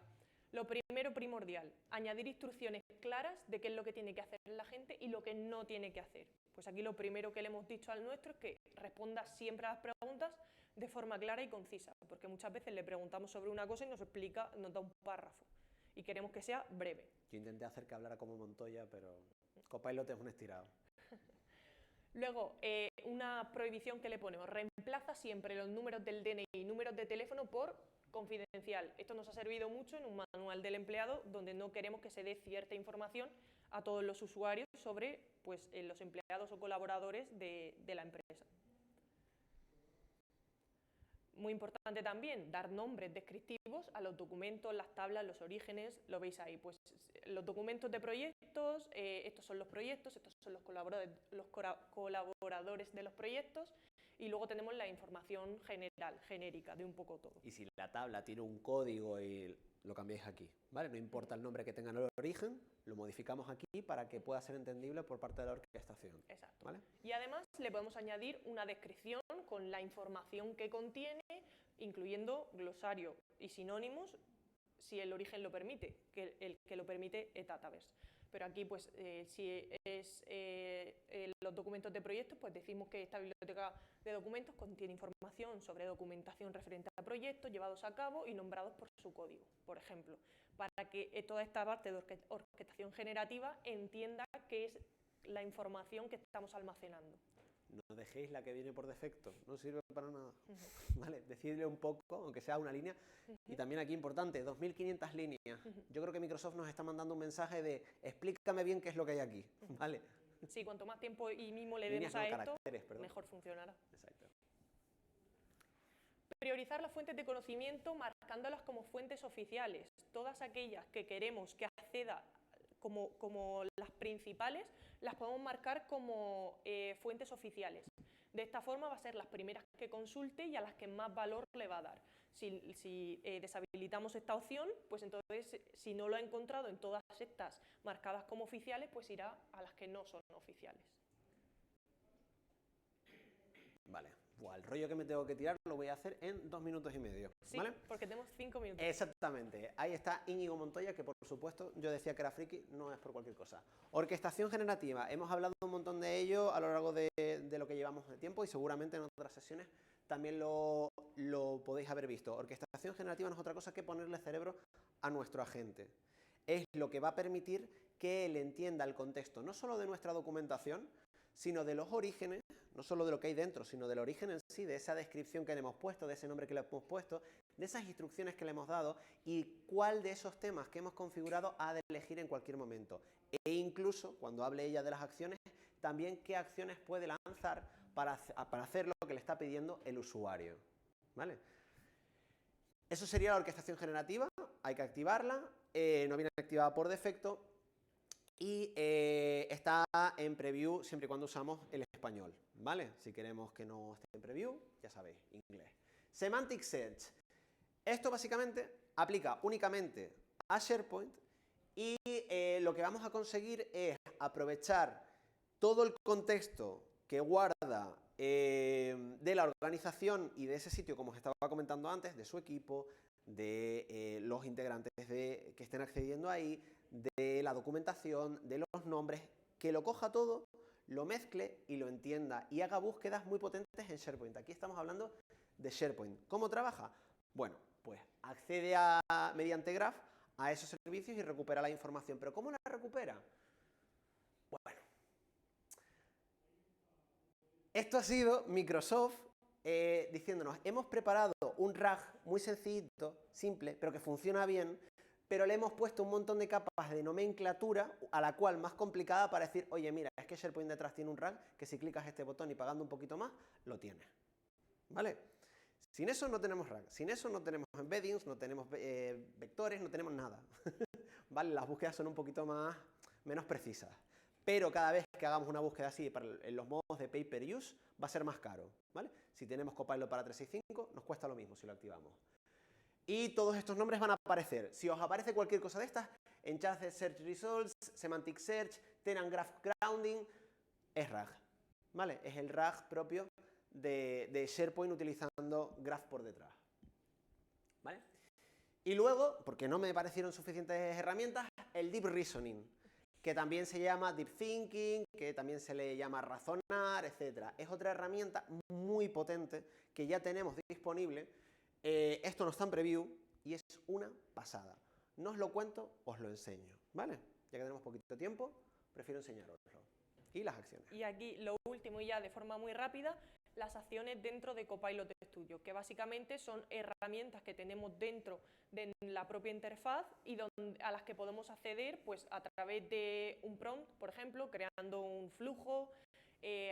Lo primero, primordial, añadir instrucciones claras de qué es lo que tiene que hacer el agente y lo que no tiene que hacer. Pues aquí lo primero que le hemos dicho al nuestro es que responda siempre a las preguntas de forma clara y concisa, porque muchas veces le preguntamos sobre una cosa y nos explica, nos da un párrafo, y queremos que sea breve. Yo intenté hacer que hablara como Montoya, pero Copilot es un estirado. Luego, una prohibición que le ponemos, reemplaza siempre los números del DNI y números de teléfono por confidencial. Esto nos ha servido mucho en un manual del empleado donde no queremos que se dé cierta información a todos los usuarios sobre pues, los empleados o colaboradores de la empresa. Muy importante también dar nombres descriptivos a los documentos, las tablas, los orígenes, lo veis ahí. Pues los documentos de proyectos, estos son los proyectos, estos son los colaboradores de los proyectos, y luego tenemos la información general, genérica, de un poco todo. Y si la tabla tiene un código y lo cambiáis aquí, ¿vale? No importa el nombre que tenga en el origen, lo modificamos aquí para que pueda ser entendible por parte de la orquestación. Exacto. ¿Vale? Y además le podemos añadir una descripción con la información que contiene, incluyendo glosario y sinónimos, si el origen lo permite, que el que lo permite es Dataverse. Pero aquí, pues, si es los documentos de proyectos, pues decimos que esta biblioteca de documentos contiene información sobre documentación referente a proyectos llevados a cabo y nombrados por su código, por ejemplo, para que toda esta parte de orquestación generativa entienda qué es la información que estamos almacenando. No dejéis la que viene por defecto, no sirve para nada. ¿Vale? Decidle un poco, aunque sea una línea. Y también aquí importante, 2500 líneas. Yo creo que Microsoft nos está mandando un mensaje de explícame bien qué es lo que hay aquí. ¿Vale? Sí, cuanto más tiempo y mimo le Líneas, demos a no, esto, caracteres, perdón. mejor funcionará. Exacto. Priorizar las fuentes de conocimiento marcándolas como fuentes oficiales. Todas aquellas que queremos que acceda como las principales, las podemos marcar como fuentes oficiales. De esta forma va a ser las primeras que consulte y a las que más valor le va a dar. Si deshabilitamos esta opción, pues entonces si no lo ha encontrado en todas estas marcadas como oficiales, pues irá a las que no son oficiales. Vale. El rollo que me tengo que tirar lo voy a hacer en 2 minutos y medio. Sí, ¿vale? porque tenemos 5 minutos. Exactamente. Ahí está Íñigo Montoya, que por supuesto yo decía que era friki, no es por cualquier cosa. Orquestación generativa. Hemos hablado un montón de ello a lo largo de lo que llevamos de tiempo y seguramente en otras sesiones también lo podéis haber visto. Orquestación generativa no es otra cosa que ponerle cerebro a nuestro agente. Es lo que va a permitir que él entienda el contexto no solo de nuestra documentación, sino de los orígenes, no solo de lo que hay dentro, sino del origen en sí, de esa descripción que le hemos puesto, de ese nombre que le hemos puesto, de esas instrucciones que le hemos dado y cuál de esos temas que hemos configurado ha de elegir en cualquier momento. E incluso, cuando hable ella de las acciones, también qué acciones puede lanzar para hacer lo que le está pidiendo el usuario. ¿Vale? Eso sería la orquestación generativa, hay que activarla, no viene activada por defecto. Y está en preview siempre y cuando usamos el español, ¿vale? Si queremos que no esté en preview, ya sabéis, inglés. Semantic Search. Esto básicamente aplica únicamente a SharePoint y lo que vamos a conseguir es aprovechar todo el contexto que guarda de la organización y de ese sitio, como os estaba comentando antes, de su equipo, de los integrantes que estén accediendo ahí, de la documentación, de los nombres, que lo coja todo, lo mezcle y lo entienda y haga búsquedas muy potentes en SharePoint. Aquí estamos hablando de SharePoint. ¿Cómo trabaja? Bueno, pues accede mediante Graph a esos servicios y recupera la información. ¿Pero cómo la recupera? Bueno, esto ha sido Microsoft diciéndonos, hemos preparado un RAG muy sencillito, simple, pero que funciona bien, pero le hemos puesto un montón de capas de nomenclatura, a la cual más complicada para decir, oye, mira, es que SharePoint detrás tiene un RAG, que si clicas este botón y pagando un poquito más, lo tienes. ¿Vale? Sin eso no tenemos RAG, sin eso no tenemos embeddings, no tenemos vectores, no tenemos nada. ¿Vale? Las búsquedas son un poquito menos precisas. Pero cada vez que hagamos una búsqueda así en los modos de pay-per-use, va a ser más caro, ¿vale? Si tenemos Copilot para 365, nos cuesta lo mismo si lo activamos. Y todos estos nombres van a aparecer. Si os aparece cualquier cosa de estas, Enhanced Search Results, Semantic Search, Tenant Graph Grounding, es RAG, ¿vale? Es el RAG propio de SharePoint utilizando Graph por detrás, ¿vale? Y luego, porque no me parecieron suficientes herramientas, el Deep Reasoning, que también se llama Deep Thinking, que también se le llama razonar, etc. Es otra herramienta muy potente que ya tenemos disponible. Esto no está en preview y es una pasada. No os lo cuento, os lo enseño, ¿vale? Ya que tenemos poquito tiempo, prefiero enseñaroslo. Y las acciones. Y aquí lo último, y ya de forma muy rápida, las acciones dentro de Copilot Studio, que básicamente son herramientas que tenemos dentro de la propia interfaz y a las que podemos acceder pues, a través de un prompt, por ejemplo, creando un flujo,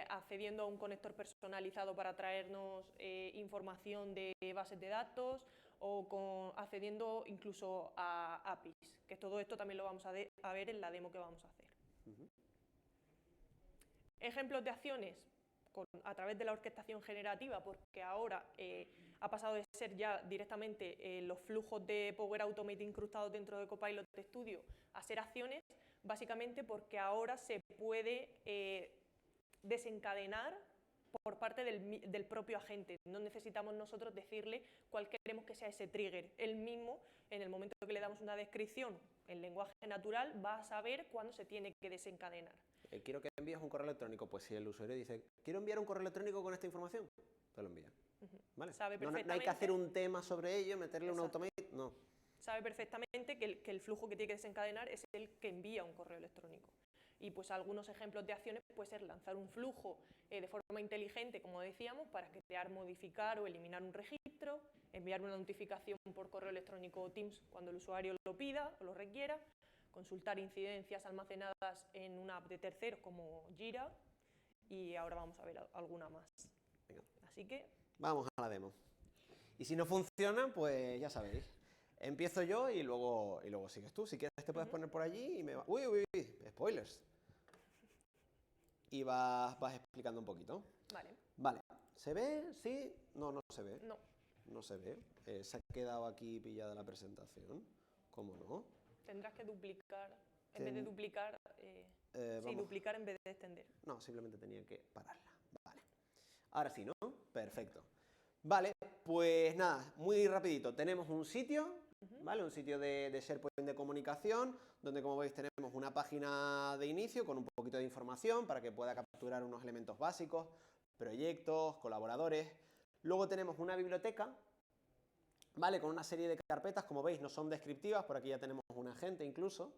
accediendo a un conector personalizado para traernos información de bases de datos o accediendo incluso a APIs, que todo esto también lo vamos a ver en la demo que vamos a hacer. Ejemplos de acciones a través de la orquestación generativa, porque ahora ha pasado de ser ya directamente los flujos de Power Automate incrustados dentro de Copilot Studio a ser acciones, básicamente porque ahora se puede desencadenar por parte del propio agente. No necesitamos nosotros decirle cuál queremos que sea ese trigger. Él mismo, en el momento que le damos una descripción en lenguaje natural, va a saber cuándo se tiene que desencadenar. Quiero que envíes un correo electrónico. Pues si el usuario dice, quiero enviar un correo electrónico con esta información, te lo envía. ¿Vale? Sabe No perfectamente, hay que hacer un tema sobre ello, meterle un automate, no. Sabe perfectamente que el flujo que tiene que desencadenar es el que envía un correo electrónico. Y pues algunos ejemplos de acciones puede ser lanzar un flujo de forma inteligente, como decíamos, para crear, modificar o eliminar un registro, enviar una notificación por correo electrónico o Teams cuando el usuario lo pida o lo requiera, consultar incidencias almacenadas en una app de terceros como Jira, y ahora vamos a ver alguna más. Venga. Así que vamos a la demo. Y si no funciona, pues ya sabéis. Empiezo yo y luego sigues tú. Si quieres te puedes poner por allí y me va... Uy, spoilers. Y vas explicando un poquito. Vale. ¿Se ve? ¿Sí? No, no se ve. No se ve. Se ha quedado aquí pillada la presentación. ¿Cómo no? Tendrás que duplicar, en vez de duplicar, duplicar en vez de extender. No, simplemente tenía que pararla. Vale. Ahora sí, ¿no? Perfecto. Vale, pues nada, muy rapidito. Tenemos un sitio, ¿vale? Un sitio de SharePoint de comunicación, donde como veis tenemos una página de inicio con un poquito de información para que pueda capturar unos elementos básicos, proyectos, colaboradores. Luego tenemos una biblioteca, ¿vale? Con una serie de carpetas, como veis, no son descriptivas, por aquí ya tenemos un agente incluso.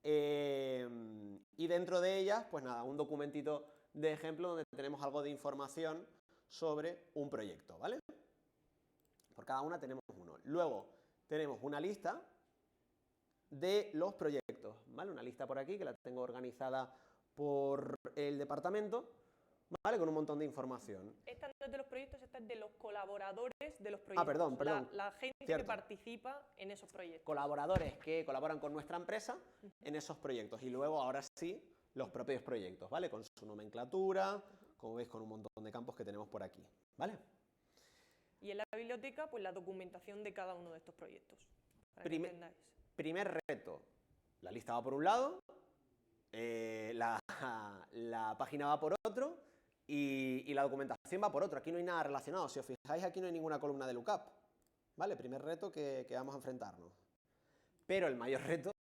Y dentro de ellas, pues nada, un documentito de ejemplo donde tenemos algo de información sobre un proyecto, ¿vale? Por cada una tenemos uno. Luego tenemos una lista de los proyectos, ¿vale? Una lista por aquí que la tengo organizada por el departamento, ¿vale? Con un montón de información. Esta no es de los proyectos, esta es de los colaboradores de los proyectos. Perdón. La gente Cierto. que participa en esos proyectos. Colaboradores que colaboran con nuestra empresa en esos proyectos. Y luego, ahora sí, los propios proyectos, ¿vale? Con su nomenclatura, como veis, con un montón de campos que tenemos por aquí, ¿vale? Y en la biblioteca, pues la documentación de cada uno de estos proyectos. Para que entendáis. Primer reto. La lista va por un lado, la página va por otro y la documentación va por otro. Aquí no hay nada relacionado. Si os fijáis, aquí no hay ninguna columna de lookup, ¿vale? Primer reto que vamos a enfrentarnos. Pero el mayor reto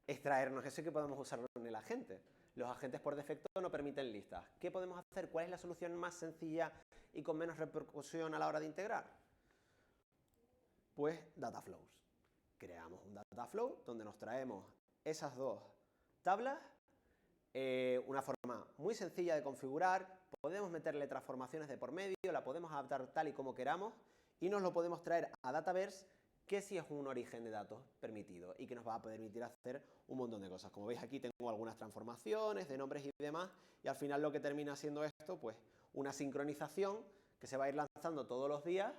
es traernos eso y que podamos usarlo en el agente. Los agentes por defecto no permiten listas. ¿Qué podemos hacer? ¿Cuál es la solución más sencilla y con menos repercusión a la hora de integrar? pues data flows. Creamos un data flow donde nos traemos esas dos tablas, una forma muy sencilla de configurar, podemos meterle transformaciones de por medio, la podemos adaptar tal y como queramos y nos lo podemos traer a Dataverse, que sí es un origen de datos permitido y que nos va a permitir hacer un montón de cosas. Como veis aquí tengo algunas transformaciones de nombres y demás y al final lo que termina siendo esto, pues una sincronización que se va a ir lanzando todos los días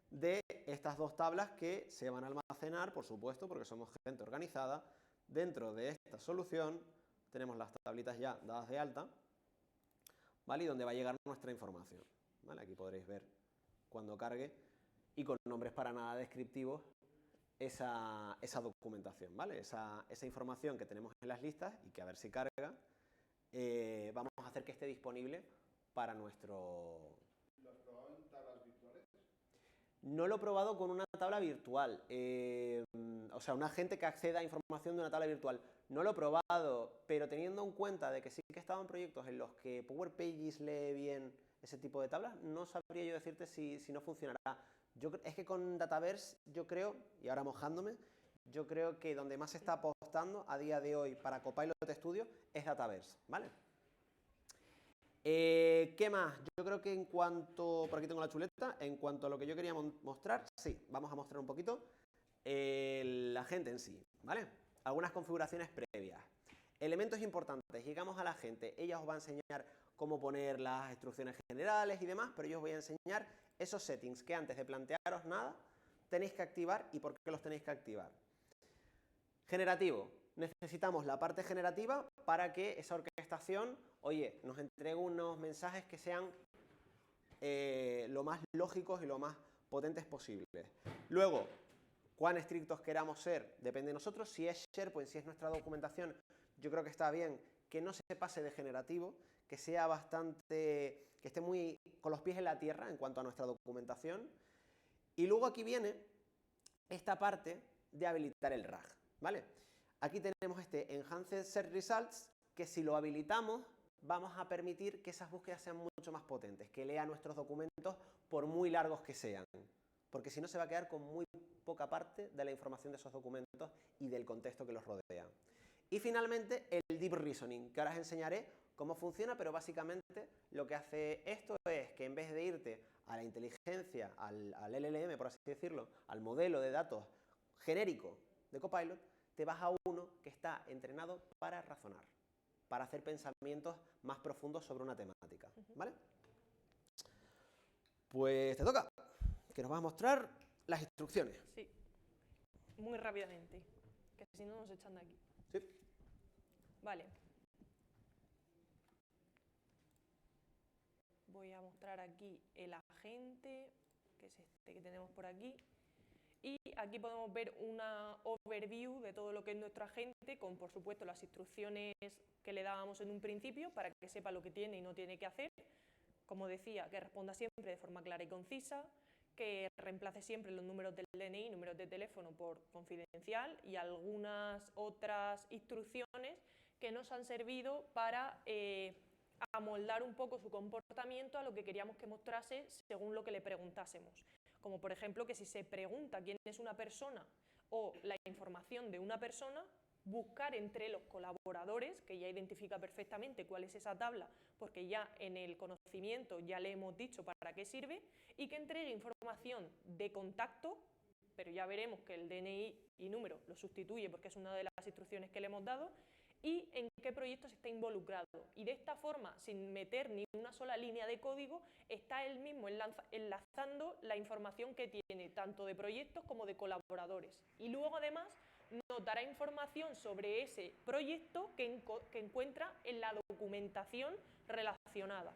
de estas dos tablas que se van a almacenar, por supuesto, porque somos gente organizada. Dentro de esta solución tenemos las tablitas ya dadas de alta, ¿vale? Y donde va a llegar nuestra información, ¿vale? Aquí podréis ver cuando cargue y con nombres para nada descriptivos esa documentación, ¿vale? Esa información que tenemos en las listas y que a ver si carga, vamos a hacer que esté disponible para nuestro... ¿Lo has probado en tablas virtuales? No lo he probado con una tabla virtual, o sea, un agente que acceda a información de una tabla virtual. No lo he probado, pero teniendo en cuenta de que sí que he estado en proyectos en los que Power Pages lee bien ese tipo de tablas, no sabría yo decirte si no funcionará. Es que con Dataverse yo creo, y ahora mojándome, yo creo que donde más se está apostando a día de hoy para Copilot Studio es Dataverse, ¿vale? ¿Qué más? Yo creo que en cuanto, por aquí tengo la chuleta, en cuanto a lo que yo quería mostrar, sí, vamos a mostrar un poquito el agente en sí, ¿vale? Algunas configuraciones previas. Elementos importantes, llegamos a la agente, ella os va a enseñar cómo poner las instrucciones generales y demás, pero yo os voy a enseñar esos settings que antes de plantearos nada tenéis que activar y por qué los tenéis que activar. Generativo. Necesitamos la parte generativa para que esa orquestación, oye, nos entregue unos mensajes que sean lo más lógicos y lo más potentes posibles. Luego, cuán estrictos queramos ser, depende de nosotros. Si es SharePoint, si es nuestra documentación, yo creo que está bien que no se pase de generativo, que sea bastante, que esté muy con los pies en la tierra en cuanto a nuestra documentación. Y luego aquí viene esta parte de habilitar el RAG, ¿vale? Aquí tenemos este Enhanced Search Results, que si lo habilitamos, vamos a permitir que esas búsquedas sean mucho más potentes, que lea nuestros documentos por muy largos que sean. Porque si no se va a quedar con muy poca parte de la información de esos documentos y del contexto que los rodea. Y finalmente el Deep Reasoning, que ahora os enseñaré cómo funciona, pero básicamente lo que hace esto es que en vez de irte a la inteligencia, al LLM, por así decirlo, al modelo de datos genérico de Copilot, te vas a uno que está entrenado para razonar, para hacer pensamientos más profundos sobre una temática, ¿vale? Pues te toca, que nos vas a mostrar las instrucciones. Sí, muy rápidamente, que si no nos echan de aquí. Sí. Vale. Voy a mostrar aquí el agente, que es este que tenemos por aquí. Y aquí podemos ver una overview de todo lo que es nuestro agente, con por supuesto las instrucciones que le dábamos en un principio para que sepa lo que tiene y no tiene que hacer. Como decía, que responda siempre de forma clara y concisa, que reemplace siempre los números del DNI, números de teléfono por confidencial y algunas otras instrucciones que nos han servido para amoldar un poco su comportamiento a lo que queríamos que mostrase según lo que le preguntásemos. Como por ejemplo que si se pregunta quién es una persona o la información de una persona, buscar entre los colaboradores, que ya identifica perfectamente cuál es esa tabla, porque ya en el conocimiento ya le hemos dicho para qué sirve, y que entregue información de contacto, pero ya veremos que el DNI y número lo sustituye porque es una de las instrucciones que le hemos dado, y en qué proyectos está involucrado. Y de esta forma, sin meter ni una sola línea de código, está él mismo enlazando la información que tiene, tanto de proyectos como de colaboradores. Y luego, además, nos dará información sobre ese proyecto que encuentra en la documentación relacionada.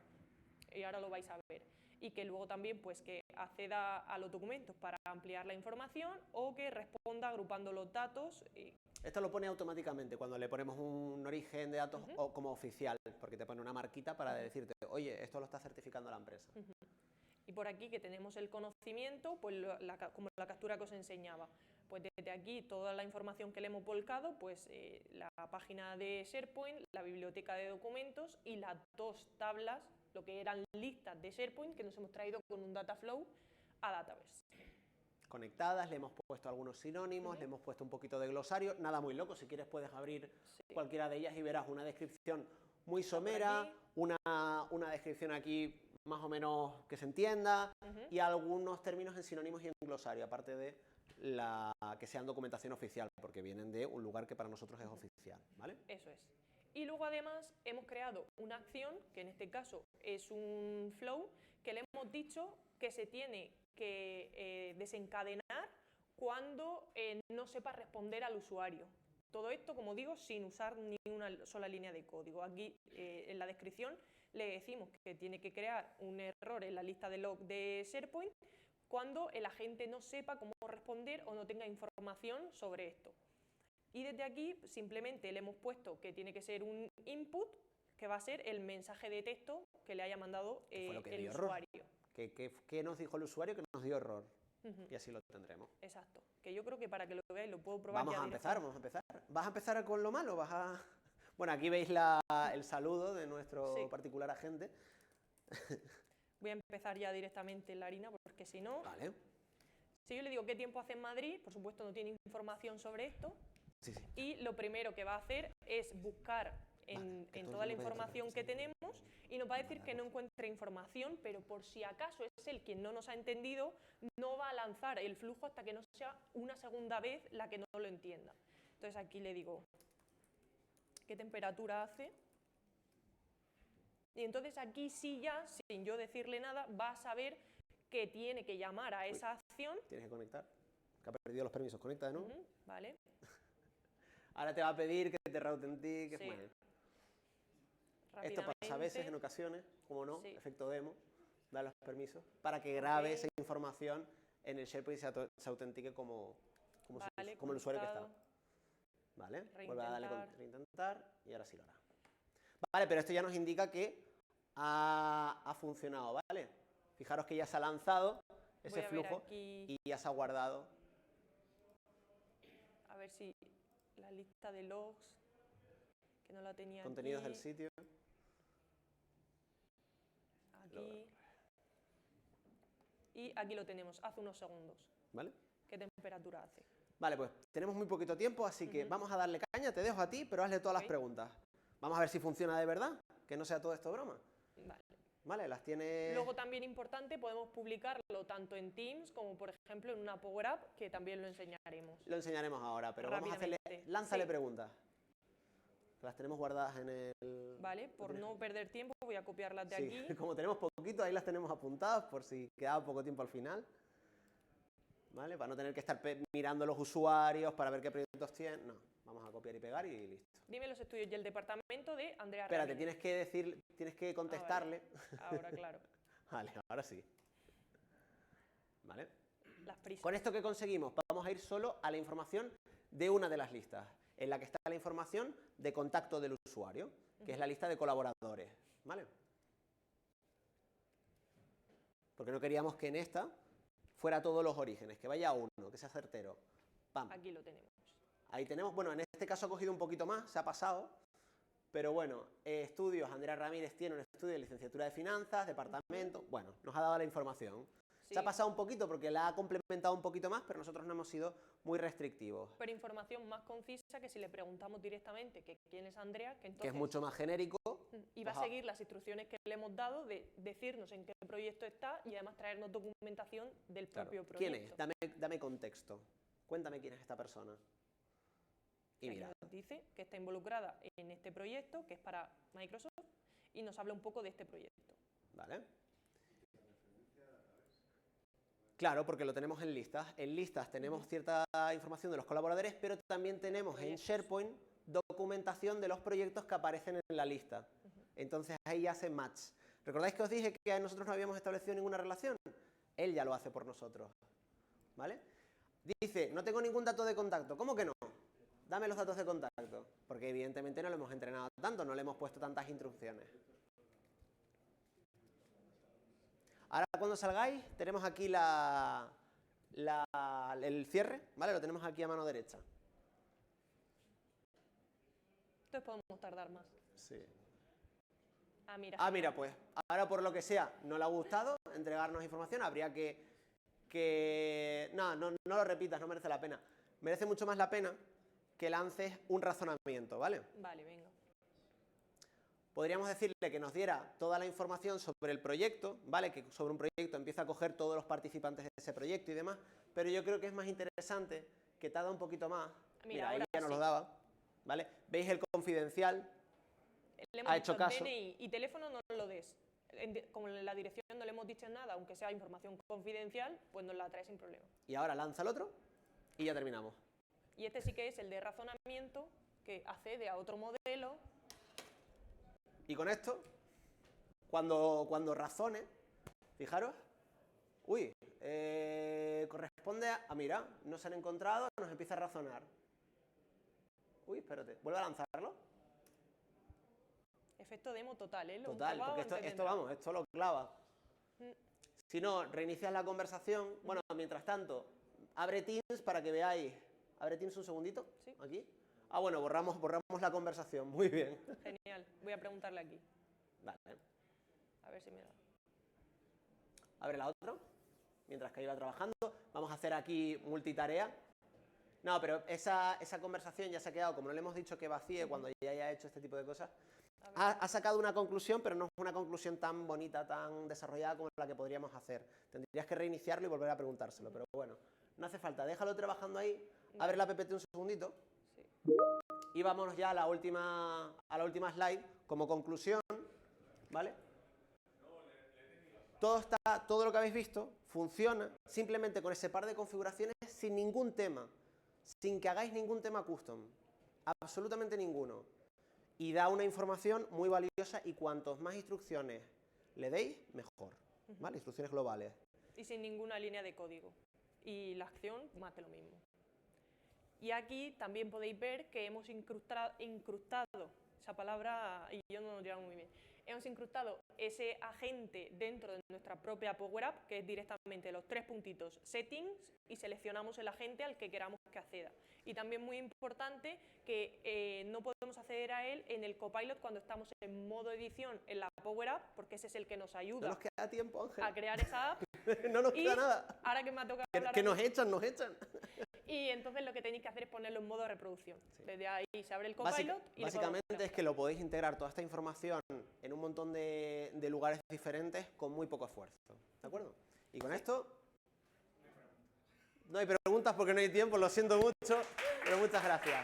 Y ahora lo vais a ver. Y que luego también pues, que acceda a los documentos para ampliar la información o que responda agrupando los datos. Esto lo pone automáticamente cuando le ponemos un origen de datos o como oficial, porque te pone una marquita para decirte, oye, esto lo está certificando la empresa. Y por aquí que tenemos el conocimiento, pues como la captura que os enseñaba. Pues desde aquí toda la información que le hemos volcado, pues la página de SharePoint, la biblioteca de documentos y las dos tablas, lo que eran listas de SharePoint que nos hemos traído con un Dataflow a Dataverse. conectadas, le hemos puesto algunos sinónimos, le hemos puesto un poquito de glosario, nada muy loco, si quieres puedes abrir cualquiera de ellas y verás una descripción muy somera, una descripción aquí más o menos que se entienda y algunos términos en sinónimos y en glosario, aparte de la que sean documentación oficial, porque vienen de un lugar que para nosotros es oficial, ¿vale? Eso es. Y luego además hemos creado una acción, que en este caso es un flow, que le hemos dicho que se tiene que desencadenar cuando no sepa responder al usuario. Todo esto, como digo, sin usar ni una sola línea de código. Aquí en la descripción le decimos que tiene que crear un error en la lista de log de SharePoint cuando el agente no sepa cómo responder o no tenga información sobre esto. Y desde aquí simplemente le hemos puesto que tiene que ser un input, que va a ser el mensaje de texto que le haya mandado el usuario. ¿Qué nos dijo el usuario? Que nos dio error. Y así lo tendremos. Exacto. Que yo creo que para que lo veáis lo puedo probar. Vamos a empezar. ¿Vas a empezar con lo malo? Bueno, aquí veis el saludo de nuestro particular agente. Voy a empezar ya directamente en la harina, porque si no... Vale. Si yo le digo qué tiempo hace en Madrid, por supuesto no tiene información sobre esto. Sí. Y lo primero que va a hacer es buscar en toda la información que tenemos y nos va a decir que no encuentra información, pero por si acaso es él quien no nos ha entendido, no va a lanzar el flujo hasta que no sea una segunda vez la que no lo entienda. Entonces aquí le digo qué temperatura hace. Y entonces aquí sí ya, sin yo decirle nada, va a saber que tiene que llamar a esa acción. Tienes que conectar. Que ha perdido los permisos. Conecta de nuevo. Vale. Ahora te va a pedir que te reautentiques. Sí. Bueno. Esto pasa a veces, en ocasiones, como no, efecto demo, da los permisos, para que grabe esa información en el SharePoint y se autentique como el usuario que está. Vale, vuelve a darle con reintentar y ahora sí lo hará. Vale, pero esto ya nos indica que ha funcionado, ¿vale? Fijaros que ya se ha lanzado ese flujo y ya se ha guardado. A ver si la lista de logs, que no la tenía contenidos aquí. Del sitio. Aquí. Y aquí lo tenemos, hace unos segundos. ¿Vale? ¿Qué temperatura hace? Vale, pues tenemos muy poquito tiempo, así que vamos a darle caña, te dejo a ti, pero hazle todas las preguntas. Vamos a ver si funciona de verdad, que no sea todo esto broma. Vale, las tiene... Luego también importante, podemos publicarlo tanto en Teams como por ejemplo en una Power App, que también lo enseñaremos. Lo enseñaremos ahora, pero vamos a hacerle... Lánzale preguntas. Las tenemos guardadas en el... Vale, por no perder tiempo voy a copiarlas de aquí. Como tenemos poquito, ahí las tenemos apuntadas por si quedaba poco tiempo al final. ¿Vale? Para no tener que estar mirando los usuarios para ver qué proyectos tienen. No, vamos a copiar y pegar y listo. Dime los estudios y el departamento de Andrea Espérate, Ramírez. tienes que contestarle. Ahora, claro. Vale, ahora sí. Vale. Las prisas. Con esto que conseguimos, vamos a ir solo a la información de una de las listas, en la que está la información de contacto del usuario, que es la lista de colaboradores. ¿Vale? Porque no queríamos que en esta fuera todos los orígenes, que vaya uno, que sea certero. ¡Pam! Aquí lo tenemos. Ahí tenemos, bueno, en este caso ha cogido un poquito más, se ha pasado, pero bueno, estudios, Andrea Ramírez tiene un estudio de licenciatura de finanzas, departamento, bueno, nos ha dado la información. Sí. Se ha pasado un poquito porque la ha complementado un poquito más, pero nosotros no hemos sido muy restrictivos. Pero información más concisa que si le preguntamos directamente que quién es Andrea, que entonces... Que es mucho más genérico. Y va a seguir las instrucciones que le hemos dado de decirnos en qué proyecto está y además traernos documentación del propio proyecto. ¿Quién es? Dame contexto. Cuéntame quién es esta persona. Y mira. Nos dice que está involucrada en este proyecto, que es para Microsoft, y nos habla un poco de este proyecto. Vale. Claro, porque lo tenemos en listas. En listas tenemos cierta información de los colaboradores, pero también tenemos en SharePoint documentación de los proyectos que aparecen en la lista. Entonces ahí hace match. ¿Recordáis que os dije que nosotros no habíamos establecido ninguna relación? Él ya lo hace por nosotros. ¿Vale? Dice, no tengo ningún dato de contacto. ¿Cómo que no? Dame los datos de contacto. Porque evidentemente no lo hemos entrenado tanto, no le hemos puesto tantas instrucciones. Ahora cuando salgáis, tenemos aquí el cierre, ¿vale? Lo tenemos aquí a mano derecha. Entonces podemos tardar más. Sí. Mira, pues ahora por lo que sea no le ha gustado entregarnos información, habría que que... No lo repitas, no merece la pena. Merece mucho más la pena que lances un razonamiento, ¿vale? Vale, venga. Podríamos decirle que nos diera toda la información sobre el proyecto, ¿vale? Que sobre un proyecto empieza a coger todos los participantes de ese proyecto y demás, pero yo creo que es más interesante, que tarda un poquito más. Mira, ahí ya nos lo daba, ¿vale? ¿Veis el confidencial? Le hemos Ha hecho dicho caso. DNI y teléfono no lo des. Como en la dirección no le hemos dicho nada, aunque sea información confidencial, pues nos la trae sin problema. Y ahora lanza el otro y ya terminamos. Y este sí que es el de razonamiento, que accede a otro modelo. Y con esto, cuando razone, fijaros, uy, corresponde a, mira, no se han encontrado, nos empieza a razonar. Uy, espérate, ¿vuelve a lanzarlo? Efecto demo total, ¿eh? Total, porque esto lo clava. Si no, reinicias la conversación. Bueno, mientras tanto, abre Teams para que veáis. Abre Teams un segundito, Sí. aquí. Ah, bueno, borramos la conversación, muy bien. Genial, voy a preguntarle aquí. Vale. A ver si me da. Abre la otra, mientras que iba trabajando. Vamos a hacer aquí multitarea. No, pero esa conversación ya se ha quedado, como no le hemos dicho que vacíe cuando ya haya hecho este tipo de cosas, ha sacado una conclusión, pero no es una conclusión tan bonita, tan desarrollada como la que podríamos hacer. Tendrías que reiniciarlo y volver a preguntárselo, pero bueno, no hace falta. Déjalo trabajando ahí, abre la PPT un segundito. Sí. Y vámonos ya a la última slide como conclusión, ¿vale? Todo lo que habéis visto funciona simplemente con ese par de configuraciones sin ningún tema, sin que hagáis ningún tema custom, absolutamente ninguno. Y da una información muy valiosa y cuantos más instrucciones le deis, mejor, ¿vale? Instrucciones globales. Y sin ninguna línea de código. Y la acción, más de lo mismo. Y aquí también podéis ver que hemos incrustado, esa palabra y yo no lo llevo muy bien, hemos incrustado ese agente dentro de nuestra propia Power App, que es directamente los 3 puntitos Settings, y seleccionamos el agente al que queramos que acceda. Y también muy importante que no podemos acceder a él en el Copilot cuando estamos en modo edición en la Power App, porque ese es el que nos ayuda No nos queda tiempo, Ángel. a crear esa app. No nos queda nada. Ahora que me ha tocado hablar Que a mí, nos echan. y entonces lo que tenéis que hacer es ponerlo en modo de reproducción. Desde ahí se abre el Copilot y básicamente es que lo podéis integrar toda esta información en un montón de lugares diferentes con muy poco esfuerzo. ¿De acuerdo? Y con esto... No hay preguntas porque no hay tiempo, lo siento mucho, pero muchas gracias.